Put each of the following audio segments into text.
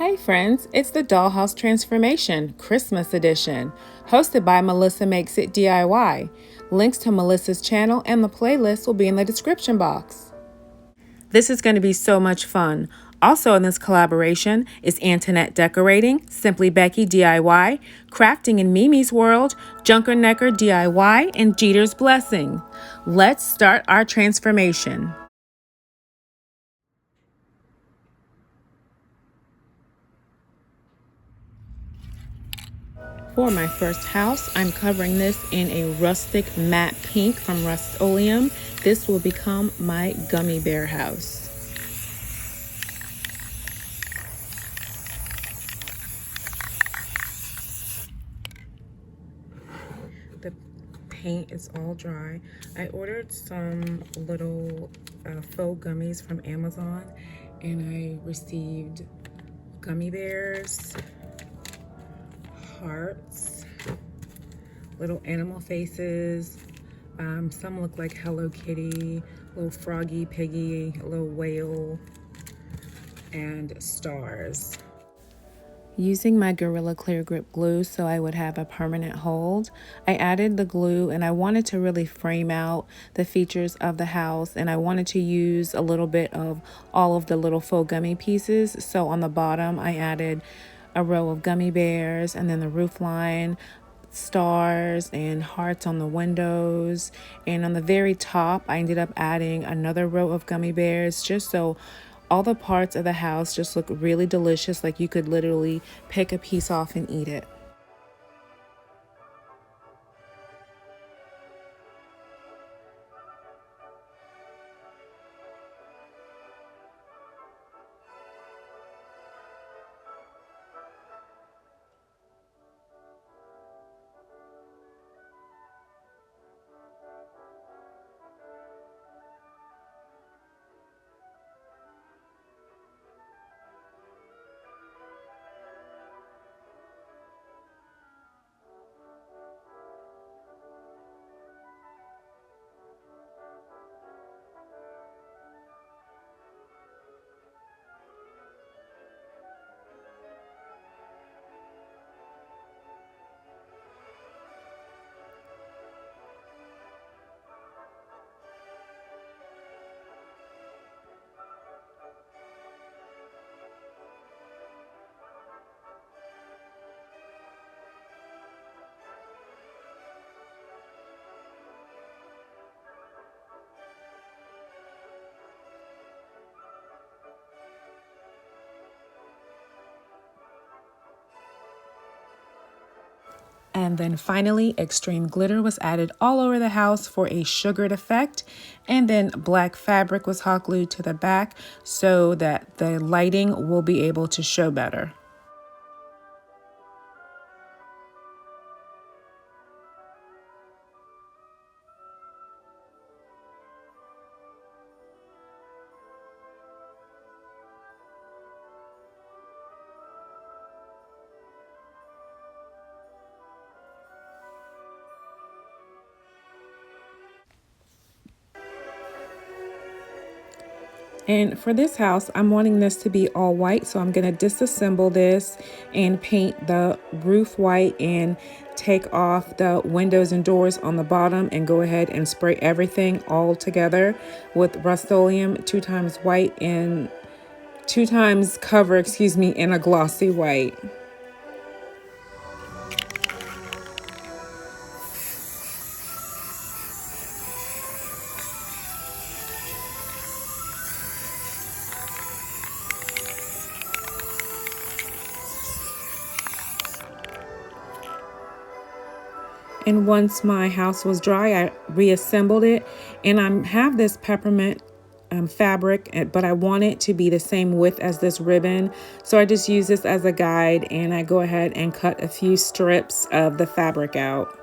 Hi friends, it's the Dollhouse Transformation Christmas edition, hosted by Melissa Makes It DIY. Links to Melissa's channel and the playlist will be in the description box. This is going to be so much fun. Also in this collaboration is Antoinette Decorating, Simply Becky DIY, Crafting in Mimi's World, Junker Necker DIY, and Jeter's Blessing. Let's start our transformation. For my first house, I'm covering this in a rustic matte pink from Rust-Oleum. This will become my gummy bear house. The paint is all dry. I ordered some little faux gummies from Amazon and I received gummy bears, hearts, little animal faces. Some look like Hello Kitty, little froggy piggy, a little whale, and stars. Using my Gorilla Clear Grip glue so I would have a permanent hold, I added the glue and I wanted to really frame out the features of the house, and I wanted to use a little bit of all of the little faux gummy pieces. So on the bottom I added a row of gummy bears, and then the roof line, stars and hearts on the windows, and on the very top I ended up adding another row of gummy bears, just so all the parts of the house just look really delicious, like you could literally pick a piece off and eat it. And then finally, extreme glitter was added all over the house for a sugared effect. And then black fabric was hot glued to the back so that the lighting will be able to show better. And for this house, I'm wanting this to be all white, so I'm going to disassemble this and paint the roof white and take off the windows and doors on the bottom and go ahead and spray everything all together with Rust-Oleum 2x white and 2x cover, in a glossy white. And once my house was dry, I reassembled it, and I have this peppermint fabric, but I want it to be the same width as this ribbon. So I just use this as a guide, and I go ahead and cut a few strips of the fabric out.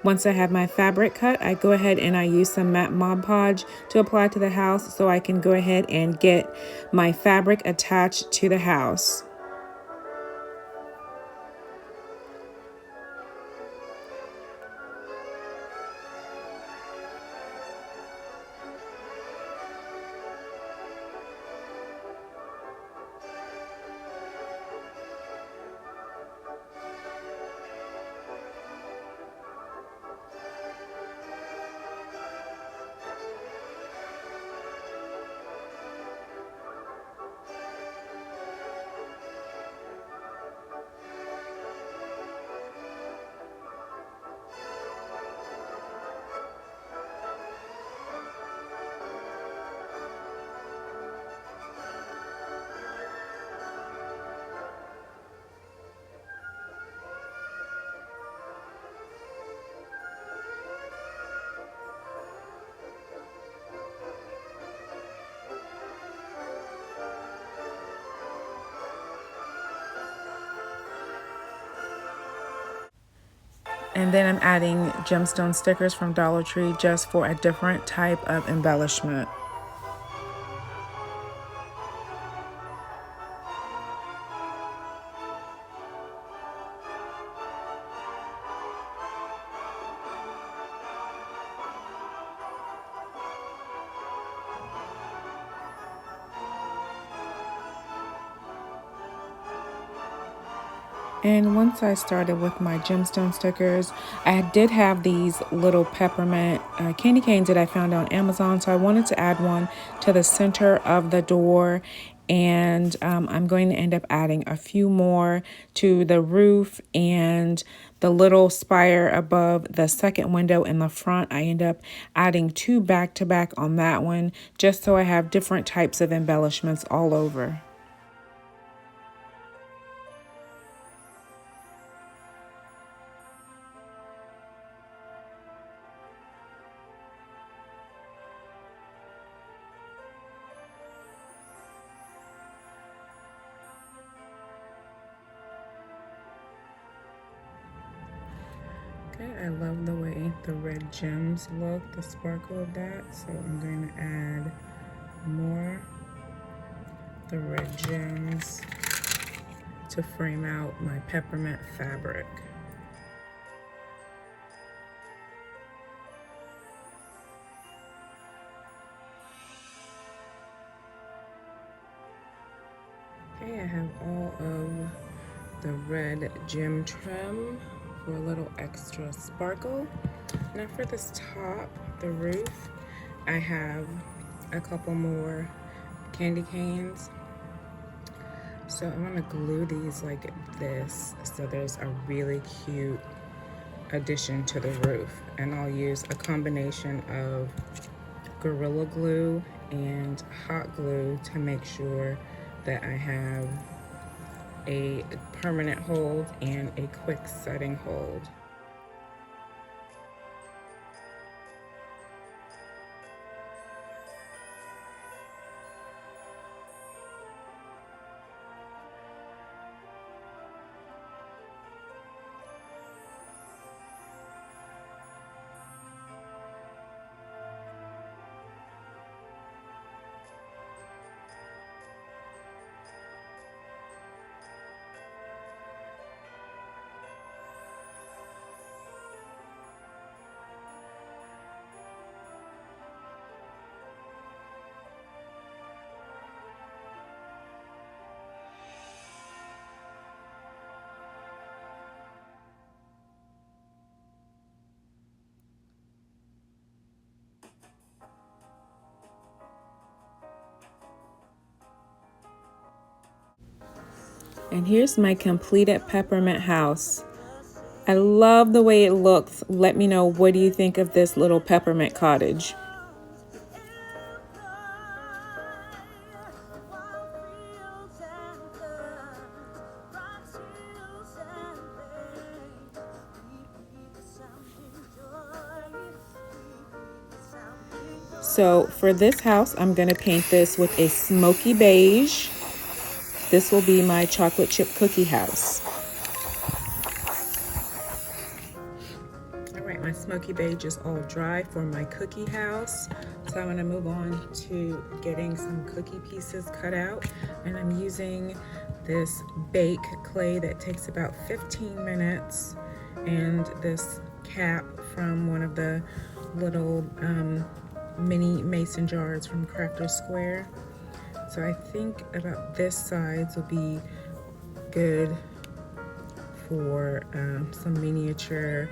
Once I have my fabric cut, I go ahead and I use some matte Mod Podge to apply to the house so I can go ahead and get my fabric attached to the house. And then I'm adding gemstone stickers from Dollar Tree just for a different type of embellishment. And once I started with my gemstone stickers, I did have these little peppermint candy canes that I found on Amazon. So I wanted to add one to the center of the door. And I'm going to end up adding a few more to the roof and the little spire above the second window in the front. I end up adding 2 back to back on that one, just so I have different types of embellishments all over. I love the way the red gems look, the sparkle of that. So I'm going to add more the red gems to frame out my peppermint fabric. Okay, I have all of the red gem trim for a little extra sparkle. Now for this top, the roof, I have a couple more candy canes. So I'm gonna glue these like this, so there's a really cute addition to the roof. And I'll use a combination of Gorilla Glue and hot glue to make sure that I have a permanent hold and a quick setting hold. And here's my completed peppermint house. I love the way it looks. Let me know, what do you think of this little peppermint cottage? So for this house, I'm going to paint this with a smoky beige. This will be my chocolate chip cookie house. All right, my smoky beige is all dry for my cookie house. So I'm going to move on to getting some cookie pieces cut out. And I'm using this bake clay that takes about 15 minutes. And this cap from one of the little mini mason jars from Crafter Square. So I think about this size will be good for some miniature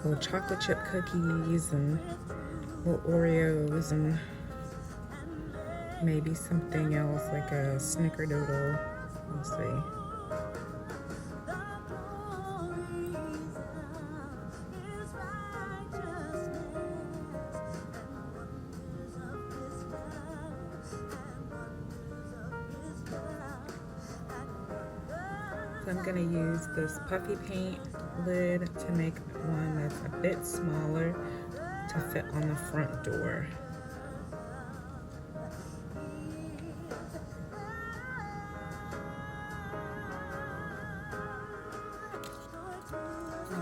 little chocolate chip cookies and little Oreos and maybe something else like a snickerdoodle. We'll see. I'm going to use this puffy paint lid to make one that's a bit smaller to fit on the front door.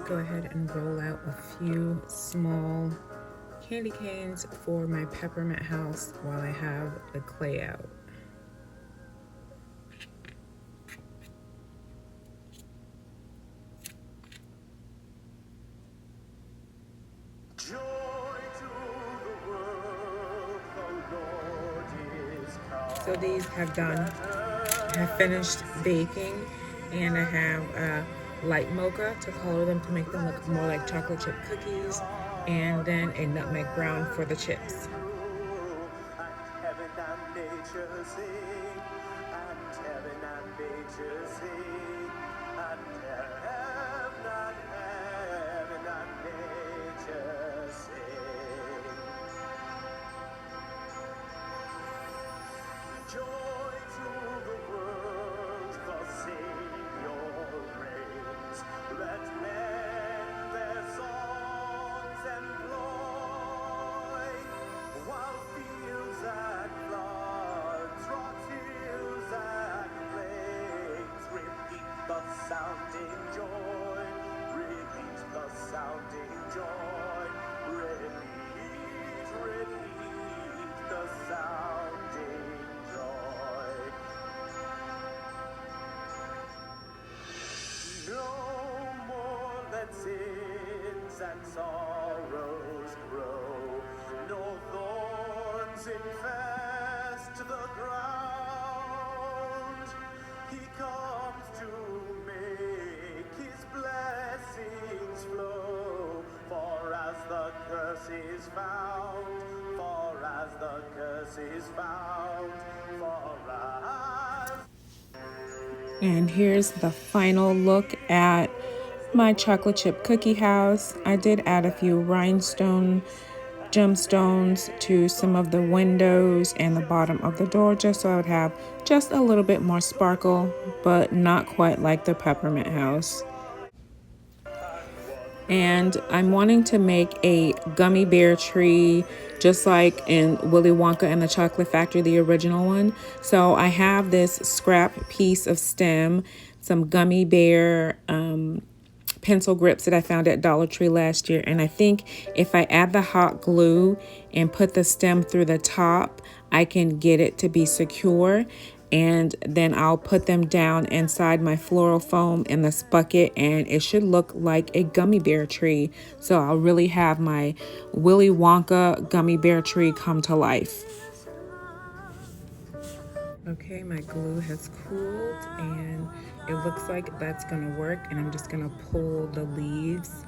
go ahead and roll out a few small candy canes for my peppermint house while I have the clay out. So these have finished baking, and I have a light mocha to color them to make them look more like chocolate chip cookies, and then a nutmeg brown for the chips. Joy to the world, the Savior reigns. Let men their songs employ, while fields and floods, rocks, hills and plains repeat the sounding joy, repeat the sounding joy, repeat the sounding. No more let sins and sorrows grow, no thorns infest the ground. He comes to make his blessings flow, for as the curse is found, for as the curse is found, for as. And here's the final look at my chocolate chip cookie house. I did add a few rhinestone gemstones to some of the windows and the bottom of the door, just so I would have just a little bit more sparkle, but not quite like the peppermint house. And I'm wanting to make a gummy bear tree just like in Willy Wonka and the Chocolate Factory, the original one. So I have this scrap piece of stem, some gummy bear pencil grips that I found at Dollar Tree last year. And I think if I add the hot glue and put the stem through the top, I can get it to be secure. And then I'll put them down inside my floral foam in this bucket, and it should look like a gummy bear tree. So I'll really have my Willy Wonka gummy bear tree come to life. Okay, my glue has cooled and it looks like that's gonna work, and I'm just gonna pull the leaves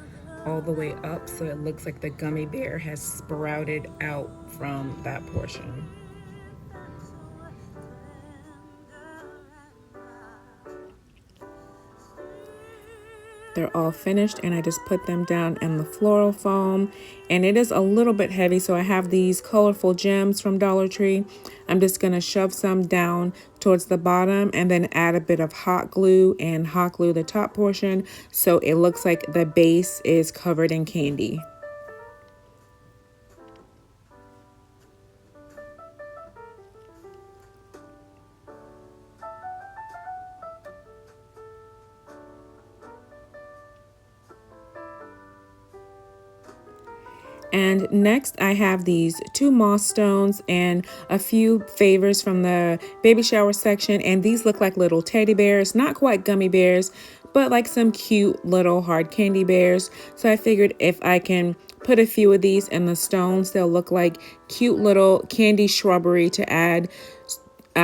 all the way up so it looks like the gummy bear has sprouted out from that portion. They're all finished, and I just put them down in the floral foam, and it is a little bit heavy, so I have these colorful gems from Dollar Tree. I'm just going to shove some down towards the bottom and then add a bit of hot glue and hot glue the top portion so it looks like the base is covered in candy. And next I have these 2 moss stones and a few favors from the baby shower section. And these look like little teddy bears, not quite gummy bears, but like some cute little hard candy bears. So I figured if I can put a few of these in the stones, they'll look like cute little candy shrubbery to add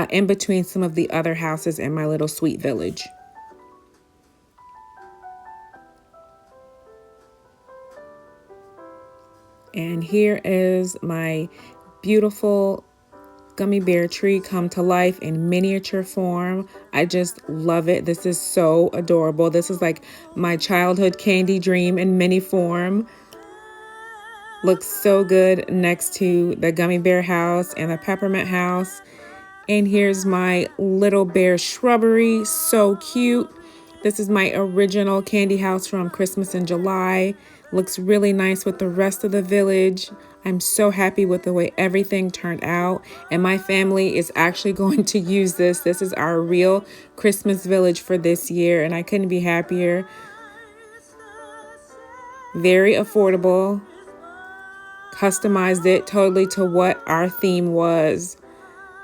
in between some of the other houses in my little sweet village. And here is my beautiful gummy bear tree come to life in miniature form. I just love it. This is so adorable. This is like my childhood candy dream in mini form. Looks so good next to the gummy bear house and the peppermint house. And here's my little bear shrubbery. So cute. This is my original candy house from Christmas in July. Looks really nice with the rest of the village. I'm so happy with the way everything turned out. And my family is actually going to use this. This is our real Christmas village for this year, and I couldn't be happier. Very affordable. Customized it totally to what our theme was,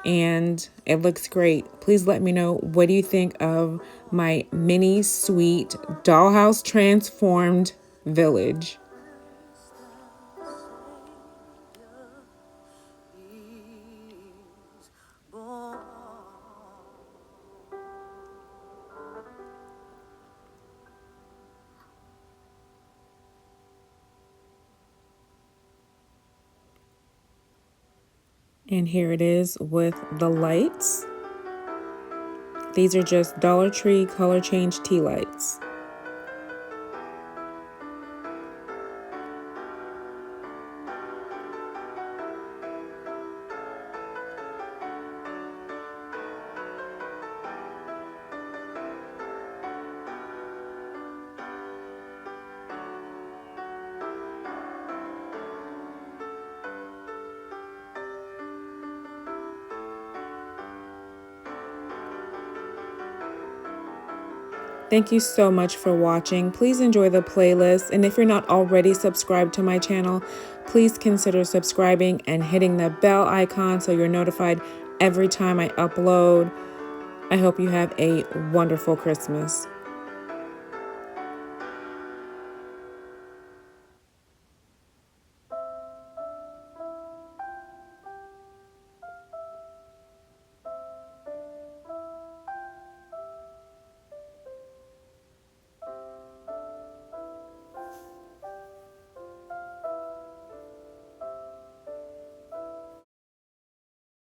and it looks great. Please let me know, what do you think of my mini sweet dollhouse transformed village? And here it is with the lights. These are just Dollar Tree color change tea lights. Thank you so much for watching. Please enjoy the playlist. And if you're not already subscribed to my channel, please consider subscribing and hitting the bell icon so you're notified every time I upload. I hope you have a wonderful Christmas.